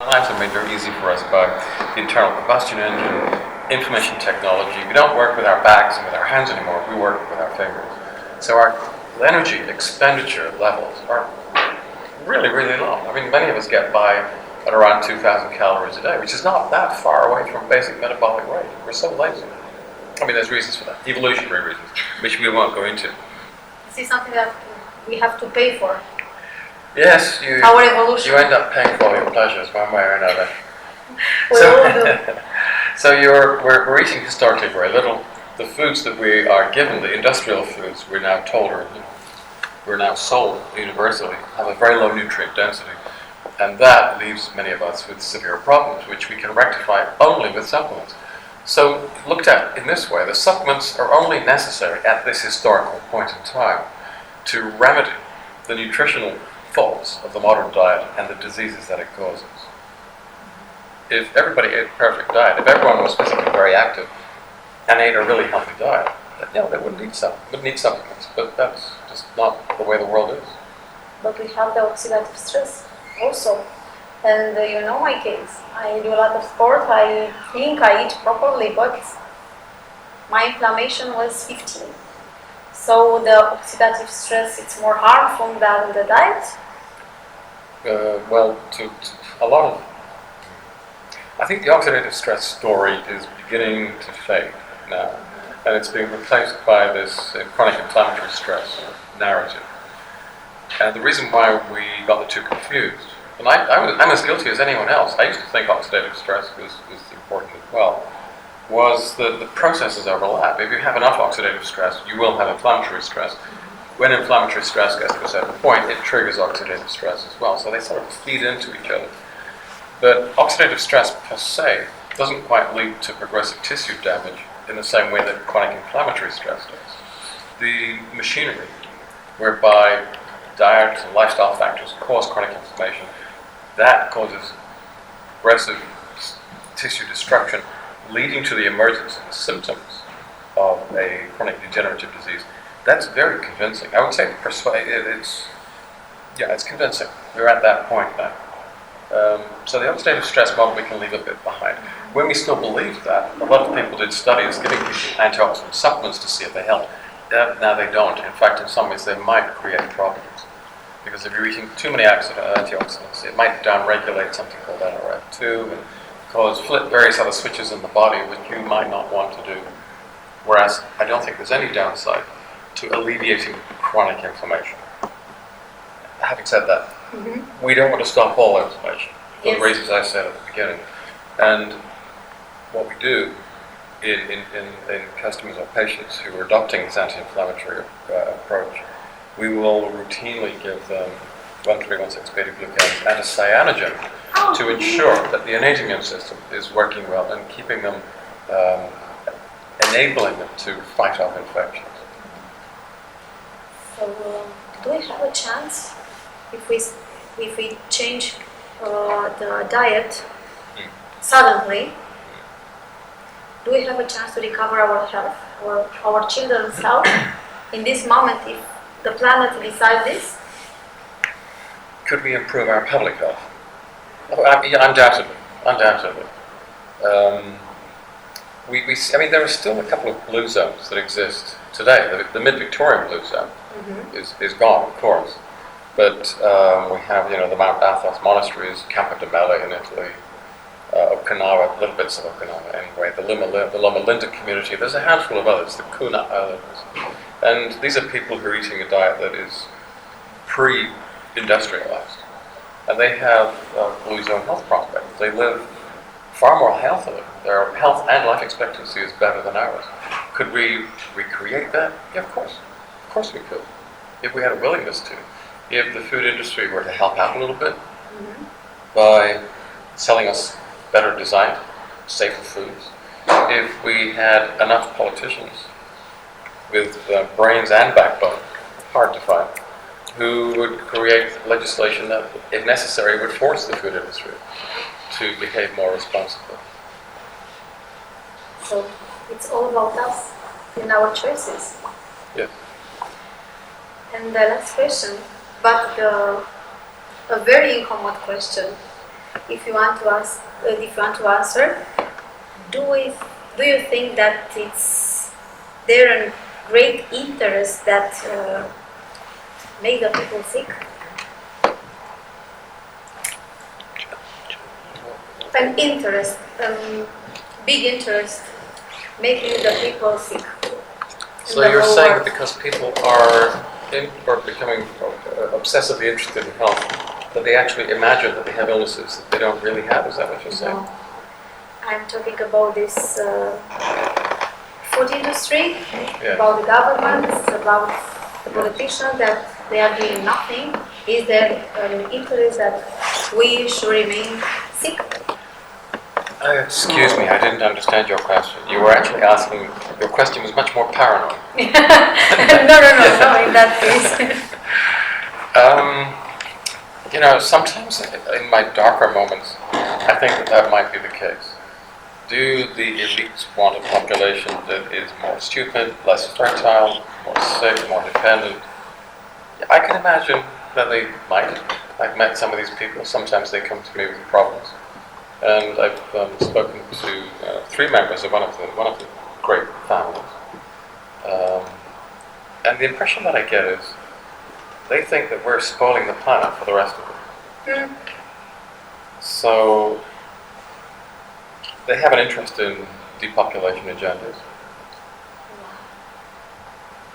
Lives are made very easy for us by the internal combustion engine, information technology. We don't work with our backs and with our hands anymore, we work with our fingers. So our energy expenditure levels are really, really low. I mean, many of us get by at around 2,000 calories a day, which is not that far away from basic metabolic rate. We're so lazy. I mean, there's reasons for that, evolutionary reasons, which we won't go into. This is something that we have to pay for. Yes, our evolution. You end up paying for all your pleasures one way or another. We all do. So we're eating historically very little. The foods that we are given, the industrial foods, we're now told we're now sold universally, have a very low nutrient density. And that leaves many of us with severe problems, which we can rectify only with supplements. So looked at in this way, the supplements are only necessary at this historical point in time to remedy the nutritional faults of the modern diet and the diseases that it causes. If everybody ate a perfect diet, if everyone was physically very active and ate a really healthy diet, they wouldn't need supplements, but that's just not the way the world is. But we have the oxidative stress also. And you know my case. I do a lot of sport, I think I eat properly, but my inflammation was 15. So the oxidative stress, it's more harmful than the diet? To a lot of... I think the oxidative stress story is beginning to fade now, and it's being replaced by this chronic inflammatory stress narrative. And the reason why we got the two confused, and I'm as guilty as anyone else, I used to think oxidative stress was important as well, was that the processes overlap. If you have enough oxidative stress, you will have inflammatory stress. When inflammatory stress gets to a certain point, it triggers oxidative stress as well. So they sort of feed into each other. But oxidative stress per se doesn't quite lead to progressive tissue damage in the same way that chronic inflammatory stress does. The machinery whereby diet and lifestyle factors cause chronic inflammation, that causes progressive tissue destruction, leading to the emergence of the symptoms of a chronic degenerative disease. That's very convincing. I would say it's convincing. We're at that point now. So the oxidative stress model we can leave a bit behind. When we still believe that, a lot of people did studies giving people antioxidant supplements to see if they help. Now they don't. In fact, in some ways they might create problems. Because if you're eating too many antioxidants, it might downregulate something called NRF2 and cause various other switches in the body which you might not want to do. Whereas I don't think there's any downside to alleviating chronic inflammation. Having said that, we don't want to stop all inflammation for the reasons I said at the beginning. And what we do in customers or patients who are adopting this anti-inflammatory approach, we will routinely give them 1,3,1,6 beta-glucan and a cyanogen to ensure that the innate immune system is working well and keeping them, enabling them to fight off infections. So, do we have a chance if we change the diet suddenly? Do we have a chance to recover our health or our children's health in this moment if the planet decides this? Could we improve our public health? Undoubtedly. There are still a couple of blue zones that exist today. The mid-Victorian blue zone is gone, of course. But we have, the Mount Athos monasteries, Campo de Mela in Italy, Okinawa, little bits of Okinawa anyway, the Loma Linda community. There's a handful of others, the Kuna Islanders. And these are people who are eating a diet that is pre-industrialized. And they have blue zone health prospects. They live far more healthily. Their health and life expectancy is better than ours. Could we recreate that? Yeah, of course. Of course we could, if we had a willingness to. If the food industry were to help out a little bit by selling us better designed, safer foods. If we had enough politicians with brains and backbone, hard to find, who would create legislation that, if necessary, would force the food industry to behave more responsibly. So it's all about us and our choices. Yes. And the last question, but a very incommon question. if you want to ask, if you want to answer, do you think that it's there a great interest that make the people sick? An interest, big interest, making the people sick. So you're saying that because people are becoming obsessively interested in health, that they actually imagine that they have illnesses that they don't really have? Is that what you're saying? No. I'm talking about this food industry, about the governments, about the politicians, that they are doing nothing. Is there an interest that we should remain sick? Excuse me, I didn't understand your question. You were actually asking, your question was much more paranoid. No, in that case. You know, sometimes in my darker moments, I think that might be the case. Do the elites want a population that is more stupid, less fertile, more sick, more dependent? I can imagine that they might. I've met some of these people. Sometimes they come to me with problems. And I've spoken to 3 members of one of the great families. And the impression that I get is they think that we're spoiling the planet for the rest of it. So they have an interest in depopulation agendas.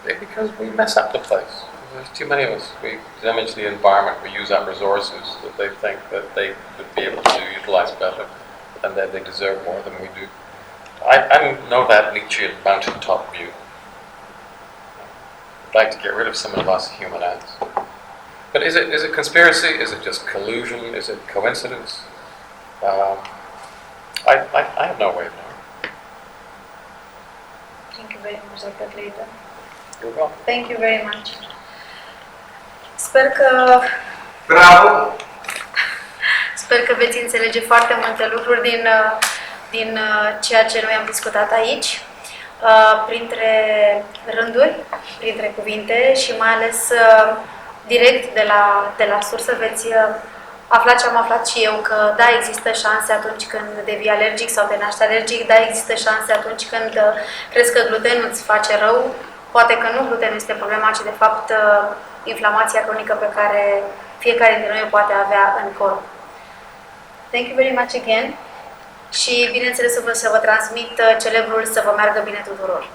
Because we mess up the place. There's too many of us. We damage the environment. We use up resources that they think that they would be able to utilize better, and that they deserve more than we do. I know that Nietzschean mountaintop view. I'd like to get rid of some of us human ants. But is it conspiracy? Is it just collusion? Is it coincidence? I have no way of knowing. Thank you very much, Dr. Clayton. You're welcome. Thank you very much. Sper că veți înțelege foarte multe lucruri din ceea ce noi am discutat aici, printre rânduri, printre cuvinte și mai ales direct de la sursă veți afla ce am aflat și eu, că da, există șanse atunci când devii alergic sau te naști alergic, da, există șanse atunci când crezi că glutenul îți face rău. Poate că nu glutenul este problema, ci de fapt inflamația cronică pe care fiecare dintre noi o poate avea în corp. Thank you very much again și bineînțeles să vă transmit celebrul să vă meargă bine tuturor.